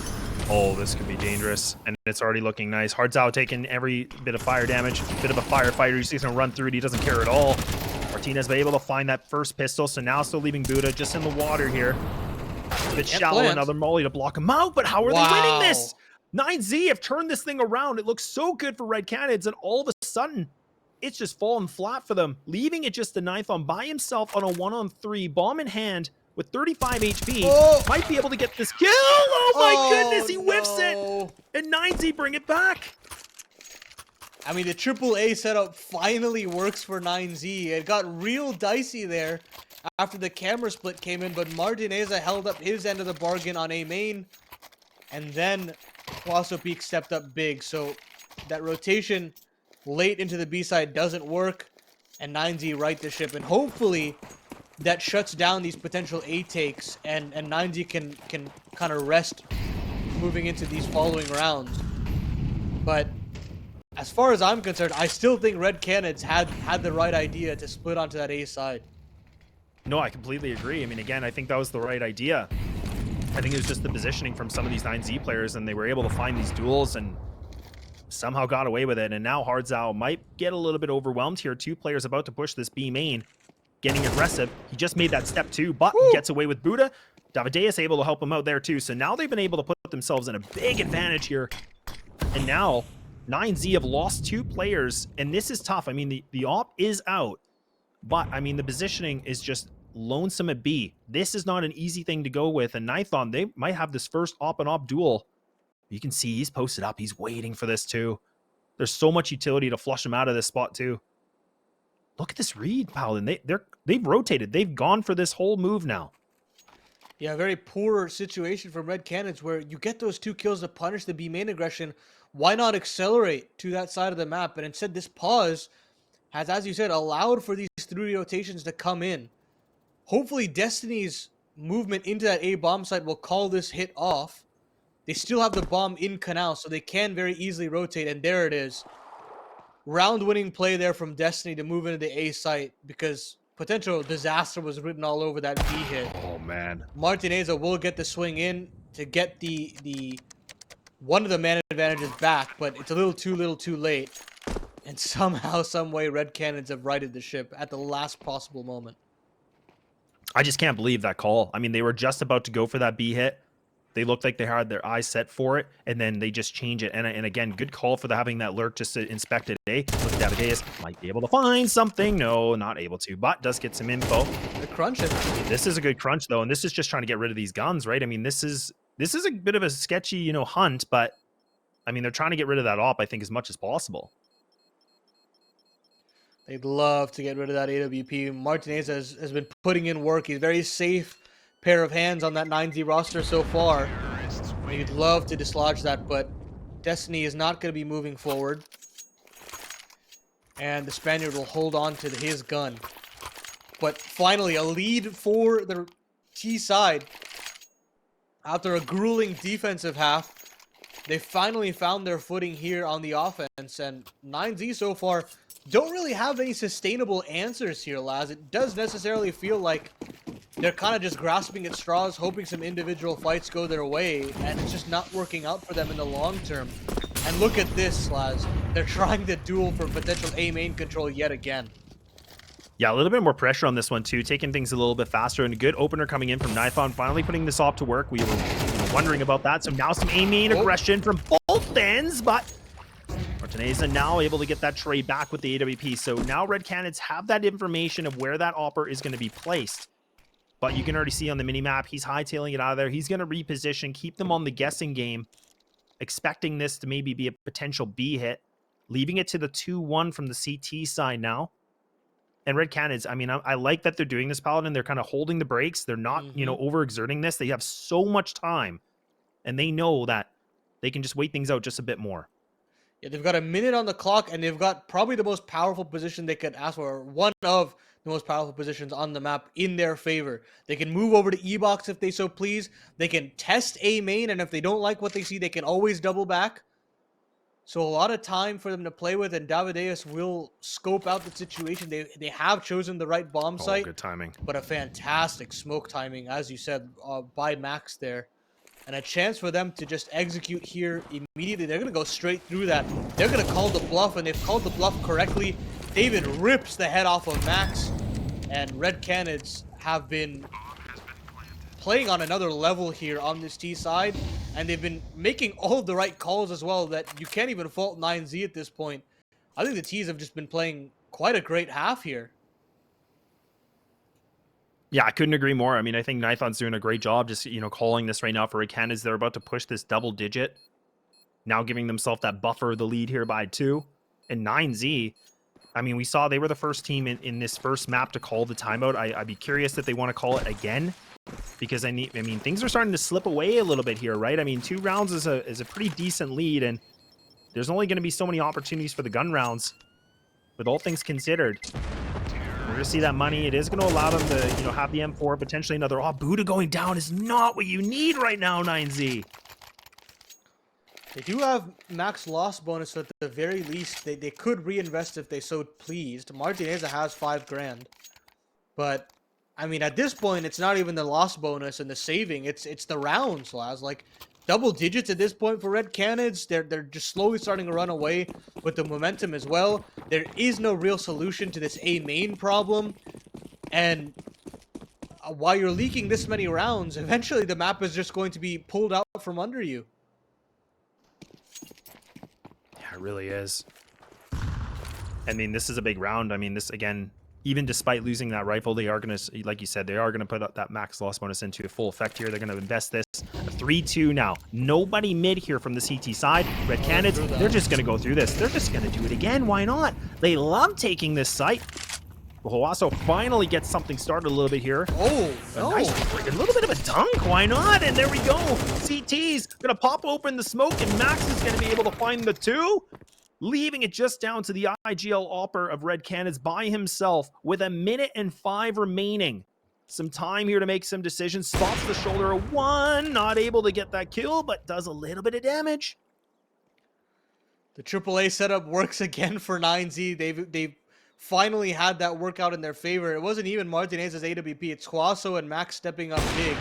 Oh, this could be dangerous, and it's already looking nice. Hardzao taking every bit of fire damage. Bit of a firefighter. He's going to run through it. He doesn't care at all. Martinez been able to find that first pistol, so now still leaving Buda just in the water here. A bit shallow, another molly to block him out, but how are they winning this? 9Z have turned this thing around. It looks so good for Red Canids, and all of a sudden, it's just fallen flat for them, leaving it just the nython by himself on a 1-on-3, bomb in hand with 35 HP. Might be able to get this kill. Oh my goodness, he whiffs it, and 9Z bring it back. I mean, the AAA setup finally works for 9Z. It got real dicey there after the camera split came in, but Martineza held up his end of the bargain on A main, and then Huaso Peak stepped up big. So that rotation late into the B side doesn't work, and 9Z right the ship, and hopefully that shuts down these potential A takes, and 9Z can kind of rest moving into these following rounds. But as far as I'm concerned, I still think Red Canids had the right idea to split onto that A side. No, I completely agree. I mean, again, I think that was the right idea. I think it was just the positioning from some of these 9Z players, and they were able to find these duels and somehow got away with it. And now Hardzao might get a little bit overwhelmed here. 2 players about to push this B main, getting aggressive. He just made that step 2, but gets away with Buda. Davideus able to help him out there too. So now they've been able to put themselves in a big advantage here. And now 9Z have lost 2 players, and this is tough. I mean, the op is out, but I mean, the positioning is just lonesome at B. This is not an easy thing to go with, and nython, they might have this first op and op duel. You can see he's posted up. He's waiting for this too. There's so much utility to flush him out of this spot too. Look at this read, Paladin. They've rotated. They've gone for this whole move now. Yeah, very poor situation from Red Canids where you get those 2 kills to punish the B main aggression. Why not accelerate to that side of the map? And instead, this pause has, as you said, allowed for these 3 rotations to come in. Hopefully, Destiny's movement into that A bomb site will call this hit off. They still have the bomb in canal, so they can very easily rotate. And there it is. Round-winning play there from Destiny to move into the A site, because potential disaster was written all over that B hit. Oh, man. Martineza will get the swing in to get the one of the man advantages back, but it's a little too late. And somehow, some way, Red Canids have righted the ship at the last possible moment. I just can't believe that call. I mean, they were just about to go for that B hit. They looked like they had their eyes set for it, and then they just change it. And again, good call for having that lurk just to inspect it. Look at Davideus. Might be able to find something. No, not able to, but does get some info. They're crunching. This is a good crunch, though, and this is just trying to get rid of these guns, right? I mean, this is a bit of a sketchy, hunt, but I mean, they're trying to get rid of that op, I think, as much as possible. They'd love to get rid of that AWP. Martinez has been putting in work. He's a very safe pair of hands on that 9Z roster so far. He'd love to dislodge that, but Destiny is not going to be moving forward. and the Spaniard will hold on to his gun. But finally, a lead for the T side. After a grueling defensive half, they finally found their footing here on the offense, and 9Z so far don't really have any sustainable answers here, Laz. It does necessarily feel like they're kind of just grasping at straws, hoping some individual fights go their way, and it's just not working out for them in the long term. And look at this, Laz. They're trying to duel for potential A main control yet again. Yeah, a little bit more pressure on this one too, taking things a little bit faster, and a good opener coming in from Nython, finally putting this op to work. We were wondering about that, so now some A-main aggression from both ends, but Martineza now able to get that trade back with the AWP, so now Red Canids have that information of where that opper is going to be placed. But you can already see on the minimap, he's hightailing it out of there. He's going to reposition, keep them on the guessing game, expecting this to maybe be a potential B hit, leaving it to the 2-1 from the CT side now. And Red Canids, I mean, I like that they're doing this, Paladin. They're kind of holding the brakes. They're not, you know, overexerting this. They have so much time, and they know that they can just wait things out just a bit more. Yeah, they've got a minute on the clock, and they've got probably the most powerful position they could ask for, or one of the most powerful positions on the map in their favor. They can move over to E-Box if they so please. They can test A main, and if they don't like what they see, they can always double back. So a lot of time for them to play with, and Davideus will scope out the situation. They have chosen the right bomb site. Good timing. But a fantastic smoke timing, as you said, by Max there. And a chance for them to just execute here immediately. They're going to go straight through that. They're going to call the bluff, and they've called the bluff correctly. David rips the head off of Max, and Red Canids have been playing on another level here on this T side, and they've been making all of the right calls as well that you can't even fault 9Z at this point. I think the T's have just been playing quite a great half here. Yeah, I couldn't agree more. I mean, I think Nython's doing a great job just, you know, calling this right now for Canids. They're about to push this double digit, now giving themselves that buffer, the lead here by 2. And 9Z, I mean, we saw they were the first team in this first map to call the timeout. I'd be curious if they want to call it again, because I mean, things are starting to slip away a little bit here, right? I mean, 2 rounds is a pretty decent lead, and there's only going to be so many opportunities for the gun rounds, with all things considered. We're going to see that money. It is going to allow them to, you know, have the M4, potentially another. Oh, Buda going down is not what you need right now, 9Z. They do have max loss bonus, so at the very least, they could reinvest if they so pleased. Martineza has 5 grand. But, I mean, at this point, it's not even the loss bonus and the saving. It's the rounds, Laz. Like, double digits at this point for Red Canids. They're just slowly starting to run away with the momentum as well. There is no real solution to this A main problem. And while you're leaking this many rounds, eventually the map is just going to be pulled out from under you. Yeah, it really is. I mean, this is a big round. I mean, this, again, even despite losing that rifle, they are going to, like you said, they are going to put up that max loss bonus into full effect here. They're going to invest this. 3-2 now. Nobody mid here from the CT side. Red Canids, they're just going to go through this. They're just going to do it again. Why not? They love taking this site. Hawasso finally gets something started a little bit here. Oh, no. A little bit of a dunk. Why not? And there we go. CT's going to pop open the smoke, and Max is going to be able to find the 2. Leaving it just down to the IGL opper of Red Canids by himself with 1 minute and 5 remaining. Some time here to make some decisions. Spots the shoulder of 1. Not able to get that kill, but does a little bit of damage. The AAA setup works again for 9Z. They've finally had that work out in their favor. It wasn't even Martinez's AWP. It's Huaso and Max stepping up big.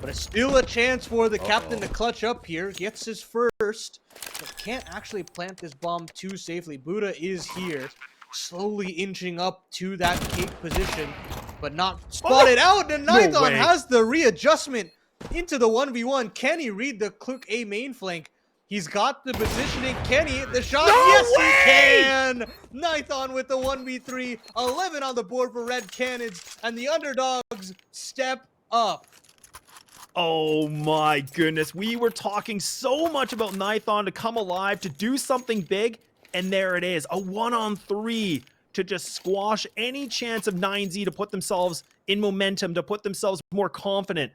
But it's still a chance for the captain to clutch up here. Gets his first, but can't actually plant this bomb too safely. Buda is here, slowly inching up to that cake position, but not spotted out. And Nython has the readjustment into the 1v1. Can he read the quick A main flank? He's got the positioning. Can he hit the shot? Yes, he can! Nython with the 1v3. 11 on the board for Red Canids, and the underdogs step up. Oh my goodness. We were talking so much about Nython to come alive, to do something big, and there it is. A 1-on-3 to just squash any chance of 9Z to put themselves in momentum, to put themselves more confident.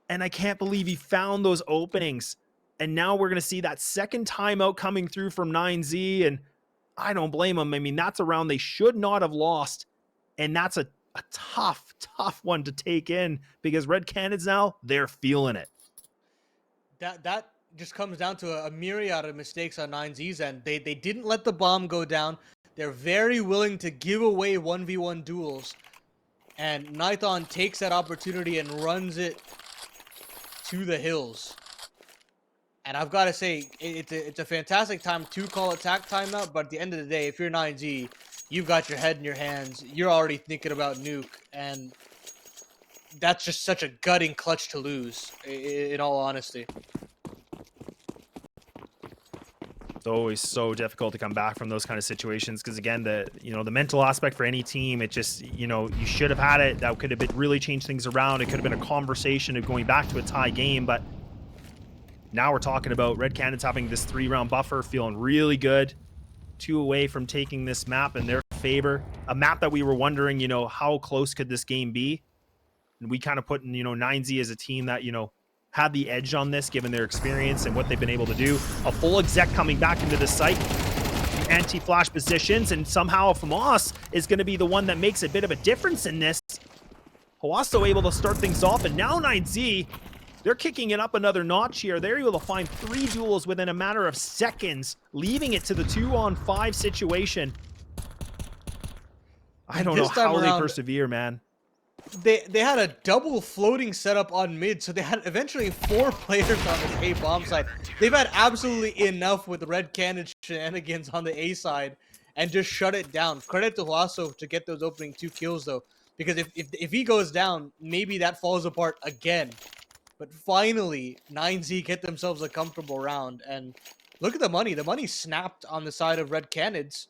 And I can't believe he found those openings. And now we're going to see that second timeout coming through from 9Z, and I don't blame them. I mean, that's a round they should not have lost. And that's a tough, tough one to take in because Red Canids now, they're feeling it. That just comes down to a myriad of mistakes on 9Z's end. They didn't let the bomb go down. They're very willing to give away 1v1 duels. And Nython takes that opportunity and runs it to the hills. And I've got to say, it's a fantastic time to call attack timeout, but at the end of the day, if you're 9Z, you've got your head in your hands. You're already thinking about nuke, and that's just such a gutting clutch to lose, in all honesty. It's always so difficult to come back from those kind of situations because, again, the mental aspect for any team, it just, you should have had it. That could have really changed things around. It could have been a conversation of going back to a tie game, but now we're talking about Red Canids having this 3-round buffer, feeling really good. 2 away from taking this map in their favor. A map that we were wondering, how close could this game be? And we kind of put in, 9Z as a team that, had the edge on this given their experience and what they've been able to do. A full exec coming back into the site. Anti-flash positions, and somehow Famas is going to be the one that makes a bit of a difference in this. Hawasso able to start things off, and now 9Z, they're kicking it up another notch here. They're able to find 3 duels within a matter of seconds, leaving it to the 2-on-5 situation. I don't know how they persevere, man. They had a double floating setup on mid, so they had eventually 4 players on this A bomb side. They've had absolutely enough with Red Cannon shenanigans on the A side and just shut it down. Credit to Huaso to get those opening 2 kills, though, because if he goes down, maybe that falls apart again. But finally, 9Z get themselves a comfortable round. And look at the money. The money snapped on the side of Red Canids.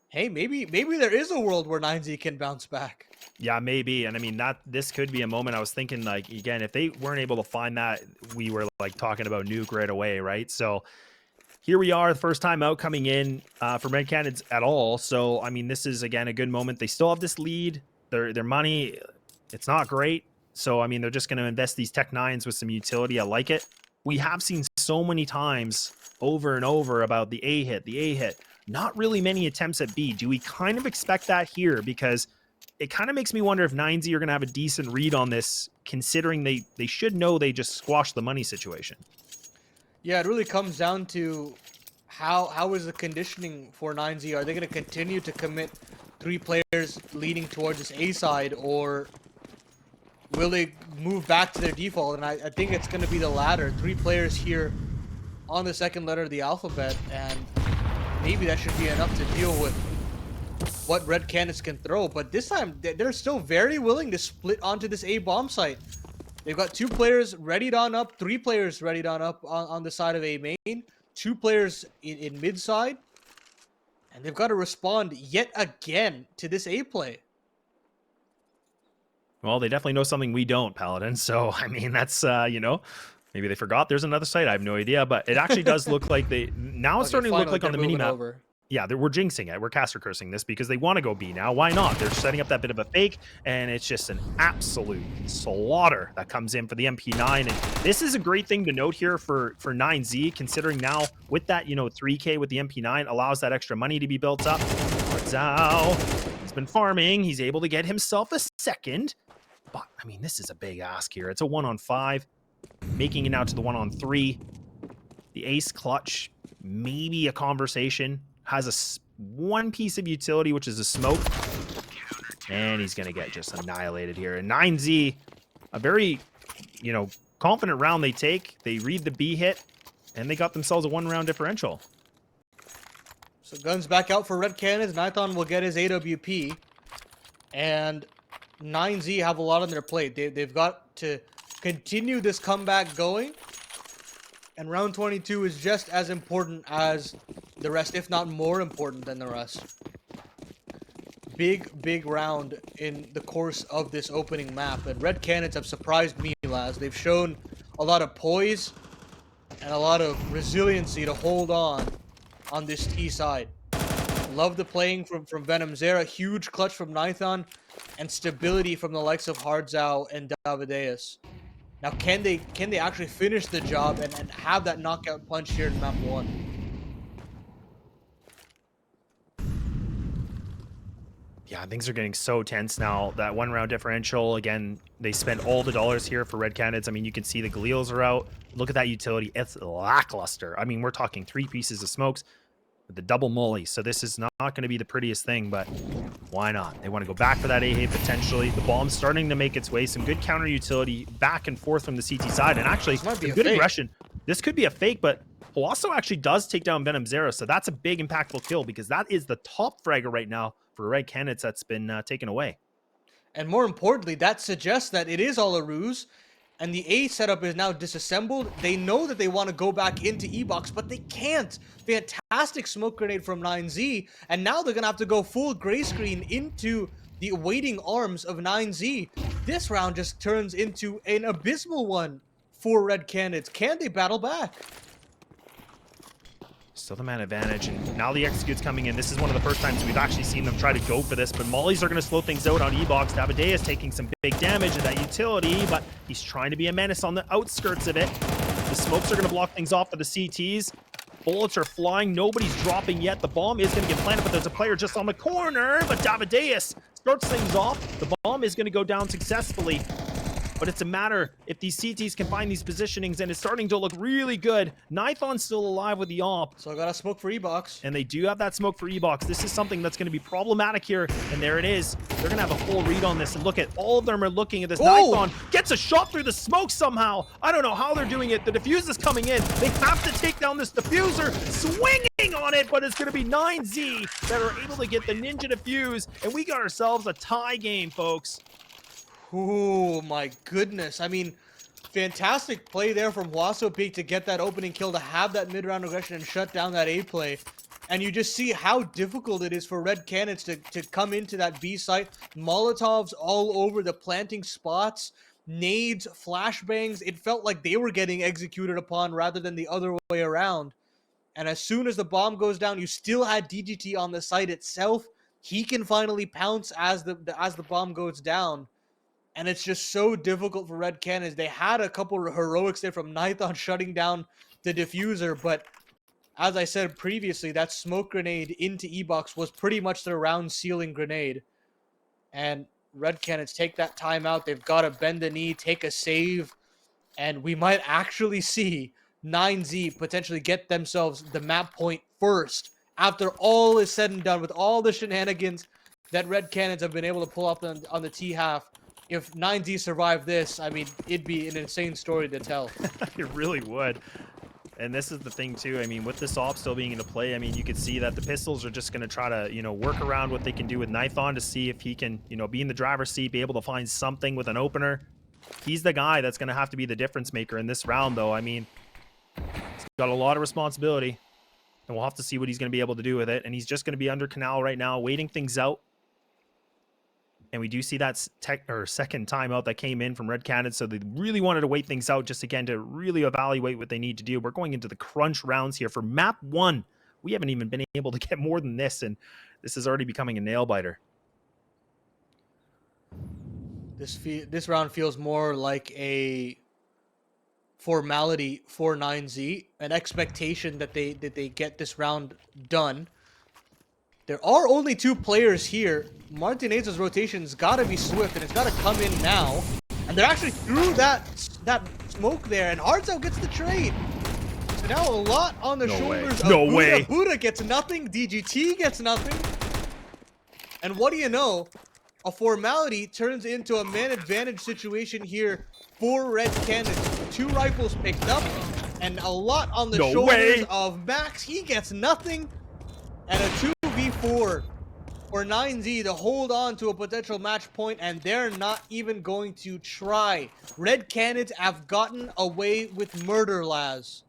Hey, maybe there is a world where 9Z can bounce back. Yeah, maybe. And I mean, this could be a moment. I was thinking, like, again, if they weren't able to find that, we were like talking about nuke right away, right? So here we are, the first time out coming in for Red Canids at all. So, I mean, this is, again, a good moment. They still have this lead. Their money, it's not great. So, I mean, they're just going to invest these Tech 9s with some utility. I like it. We have seen so many times over and over about the A hit. Not really many attempts at B. Do we kind of expect that here? Because it kind of makes me wonder if 9Z are going to have a decent read on this, considering they should know they just squashed the money situation. Yeah, it really comes down to how is the conditioning for 9Z? Are they going to continue to commit 3 players leaning towards this A side, or will they move back to their default? And I think it's going to be the latter. 3 players here on the second letter of the alphabet, and maybe that should be enough to deal with what Red Canids can throw. But this time, they're still very willing to split onto this A bomb site. They've got 2 players readied on up, 3 players readied on up on the side of A main, 2 players in mid side, and they've got to respond yet again to this A play. Well, they definitely know something we don't, Paladin. So, I mean, that's, maybe they forgot there's another site. I have no idea, but it actually does look like now it's starting to look like on the minimap. Yeah, we're jinxing it. We're caster cursing this because they want to go B now. Why not? They're setting up that bit of a fake, and it's just an absolute slaughter that comes in for the MP9. And this is a great thing to note here for 9Z, considering now with that, 3K with the MP9 allows that extra money to be built up. Zhao, he's been farming. He's able to get himself a second. But, I mean, this is a big ask here. It's a 1-on-5, making it now to the 1-on-3. The ace clutch, maybe a conversation. Has one piece of utility, which is a smoke. And he's going to get just annihilated here. And 9Z, a very, confident round they take. They read the B hit, and they got themselves a 1-round differential. So guns back out for Red Canids. Nython will get his AWP. And 9Z have a lot on their plate. They've got to continue this comeback going. And round 22 is just as important as the rest, if not more important than the rest. Big round in the course of this opening map. And Red Canids have surprised me, Laz. They've shown a lot of poise and a lot of resiliency to hold on this T side. Love the playing from Venom Zera. Huge clutch from Nython. And stability from the likes of Hardzao and Davideus. Now, can they actually finish the job and have that knockout punch here in map 1? Yeah, things are getting so tense now. That 1 round differential, again, they spent all the dollars here for red canids. I mean, you can see the Galeals are out. Look at that utility. It's lackluster. I mean, we're talking 3 pieces of smokes with the double molly. So this is not going to be the prettiest thing, but why not? They want to go back for that A-hit potentially. The bomb's starting to make its way. Some good counter utility back and forth from the CT side. And actually, This might be some a good fake. aggression. This could be a fake, but Palasso actually does take down Venom Zero. So that's a big impactful kill because that is the top fragger right now for red canids that's been taken away. And more importantly, that suggests that it is all a ruse, and the A setup is now disassembled. They know that they want to go back into E-Box, but they can't. Fantastic smoke grenade from 9Z, and now they're going to have to go full gray screen into the waiting arms of 9Z. This round just turns into an abysmal one for Red Canids. Can they battle back? Still the man advantage, and now the execute's coming in. This is one of the first times we've actually seen them try to go for this, but mollies are going to slow things out on E-Box. Davide is taking some big damage of that utility, but he's trying to be a menace on the outskirts of it. The smokes are going to block things off for the CTs. Bullets are flying. Nobody's dropping yet. The bomb is going to get planted, but there's a player just on the corner. But Davideus starts things off. The bomb is going to go down successfully. But it's a matter if these CTs can find these positionings, and it's starting to look really good. Nython's still alive with the AWP. So I got a smoke for E-Box. And they do have that smoke for E-Box. This is something that's going to be problematic here. And there it is. They're going to have a full read on this. And look at all of them are looking at this. Nython gets a shot through the smoke somehow. I don't know how they're doing it. The diffuse is coming in. They have to take down this diffuser. Swinging on it, but it's going to be 9Z that are able to get the ninja diffuse. And we got ourselves a tie game, folks. Oh my goodness. I mean, fantastic play there from Huaso Peak to get that opening kill, to have that mid-round aggression and shut down that A play. And you just see how difficult it is for Red Canids to come into that B site. Molotovs all over the planting spots, nades, flashbangs. It felt like they were getting executed upon rather than the other way around. And as soon as the bomb goes down, you still had DGT on the site itself. He can finally pounce as the bomb goes down. And it's just so difficult for Red Canids. They had a couple of heroics there from Nython shutting down the diffuser, but as I said previously, that smoke grenade into E-Box was pretty much their round sealing grenade. And Red Canids take that timeout. They've got to bend the knee, take a save, and we might actually see 9Z potentially get themselves the map point first after all is said and done with all the shenanigans that Red Canids have been able to pull up on the T-half. If 9Z survived this, I mean, it'd be an insane story to tell. It really would. And this is the thing, too. I mean, with this AWP still being into play, I mean, you could see that the pistols are just going to try to, you know, work around what they can do with Nython to see if he can, you know, be in the driver's seat, be able to find something with an opener. He's the guy that's going to have to be the difference maker in this round, though. I mean, he's got a lot of responsibility, and we'll have to see what he's going to be able to do with it. And he's just going to be under Canal right now, waiting things out. And we do see that second timeout that came in from Red Canids, so they really wanted to wait things out just again to really evaluate what they need to do. We're going into the crunch rounds here for map 1. We haven't even been able to get more than this, and this is already becoming a nail biter. This round feels more like a formality for 9Z, an expectation that they get this round done. There are only 2 players here. Martinez's rotation's got to be swift, and it's got to come in now. And they're actually through that smoke there, and Hardzout gets the trade. So now a lot on the shoulders of Buda. Buda gets nothing. DGT gets nothing. And what do you know? A formality turns into a man advantage situation here for Red Canids. 2 rifles picked up, and a lot on the shoulders of Max. He gets nothing. And a 2v4 for 9Z to hold on to a potential match point, and they're not even going to try. Red Canids have gotten away with murder, Laz.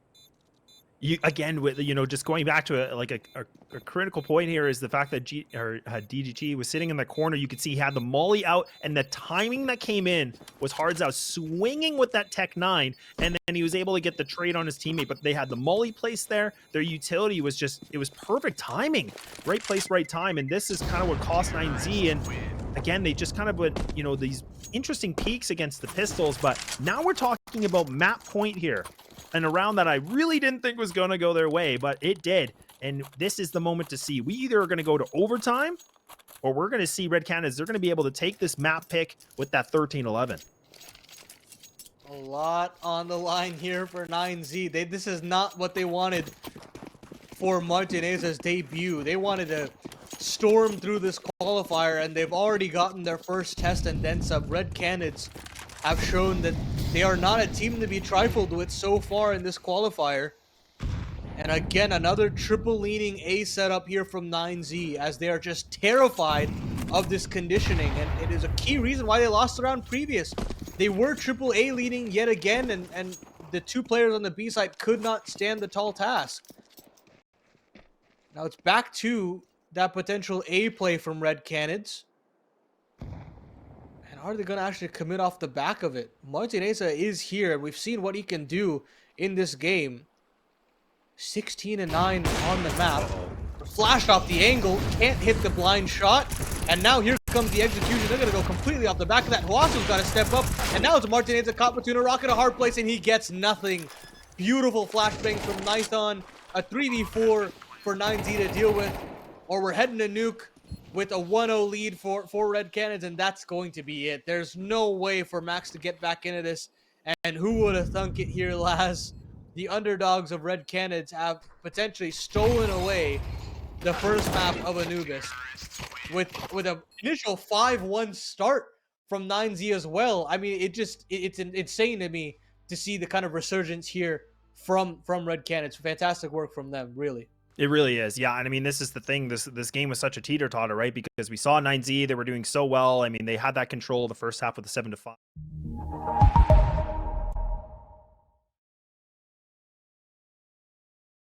Again, with, you know, just going back to a critical point here is the fact that DGT was sitting in the corner. You could see he had the molly out, and the timing that came in was Hardzout swinging with that Tech 9, and then he was able to get the trade on his teammate. But they had the molly placed there. Their utility was just, it was perfect timing. Right place, right time, and this is kind of what cost 9Z. And again, they just kind of put, you know, these interesting peaks against the pistols. But now we're talking about map point here. And a round that I really didn't think was going to go their way, but it did. And this is the moment to see. We either are going to go to overtime or we're going to see Red Canids, they're going to be able to take this map pick with that 13-11. A lot on the line here for 9Z. This is not what they wanted for Martineza's debut. They wanted to storm through this qualifier, and they've already gotten their first test and then some. Red Canids have shown that they are not a team to be trifled with so far in this qualifier. And again, another triple leaning A setup here from 9Z, as they are just terrified of this conditioning, and it is a key reason why they lost the round previous. They were triple A leading yet again, and the two players on the B side could not stand the tall task. Now it's back to that potential A play from Red Canids. And are they going to actually commit off the back of it? Martineza is here, and we've seen what he can do in this game. 16-9 on the map. Flashed off the angle, can't hit the blind shot. And now here comes the execution. They're going to go completely off the back of that. Huasu's got to step up. And now it's Martineza caught between a rock and a hard place, and he gets nothing. Beautiful flashbang from Nython. A 3v4 for 9Z to deal with. Or we're heading to nuke with a 1-0 lead for Red Canids, and that's going to be it. There's no way for Max to get back into this. And who would have thunk it here, Laz? The underdogs of Red Canids have potentially stolen away the first map of Anubis with an initial 5-1 start from 9Z as well. I mean, it's insane to me to see the kind of resurgence here from Red Canids. Fantastic work from them, really. It really is. Yeah. And I mean, this is the thing. This game was such a teeter-totter, right? Because we saw 9Z, they were doing so well. I mean, they had that control the first half with the 7-5.